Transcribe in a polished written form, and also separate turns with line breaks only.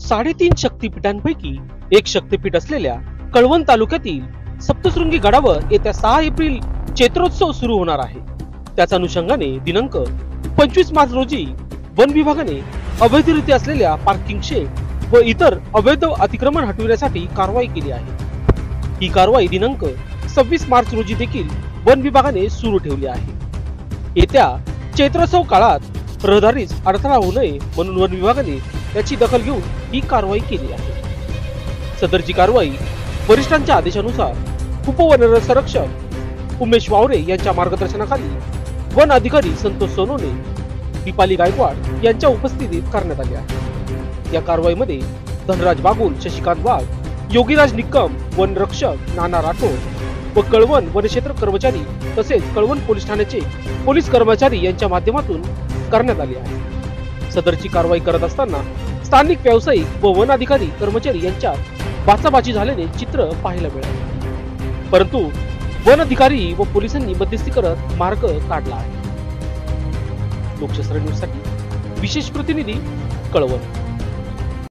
3.5 शक्तिपीठांपैकी एक शक्तिपीठ असलेल्या कळवण तालुक्यातील सप्तशृंगी गडावर येत्या 6 एप्रिल चैत्रोत्सव सुरू होणार आहे। त्याच अनुषंगाने दिनांक 25 मार्च रोजी वन विभागाने अवैधरित्या असलेल्या पार्किंग शेड व इतर अवैध अतिक्रमण हटविण्यासाठी कारवाई केली आहे। ही कारवाई दिनांक 26 मार्च रोजी देखील वन विभागाने सुरू ठेवली आहे। येत्या चैत्रोत्सव काळात रहदारीस अडथळा होऊ नये म्हणून वन विभागाने याची दखल घेऊन ही कारवाई केली आहे। सदरची कारवाई वरिष्ठांच्या आदेशानुसार उपवन संरक्षक उमेश वावरे यांच्या मार्गदर्शनाखाली वन अधिकारी संतोष सोनोने, दीपाली गायकवाड यांच्या उपस्थितीत करण्यात आली आहे। या कारवाईमध्ये धनराज बागुल, शशिकांत वाघ, योगीराज निकम, वन रक्षक नाना राठोड व कळवण वनक्षेत्र कर्मचारी तसेच कळवण पोलीस ठाण्याचे पोलीस कर्मचारी यांच्या माध्यमातून करण्यात आली आहे। सदरची कारवाई करत असताना स्थानिक व्यावसायिक व वन अधिकारी कर्मचारी यांच्यात बाचाबाची झाल्याने चित्र पाहायला मिळाले, परंतु वन अधिकारी व पोलिसांनी मध्यस्थी करत मार्ग काढला आहे। लोकशास्त्र न्यूज साठी विशेष प्रतिनिधी कळवण।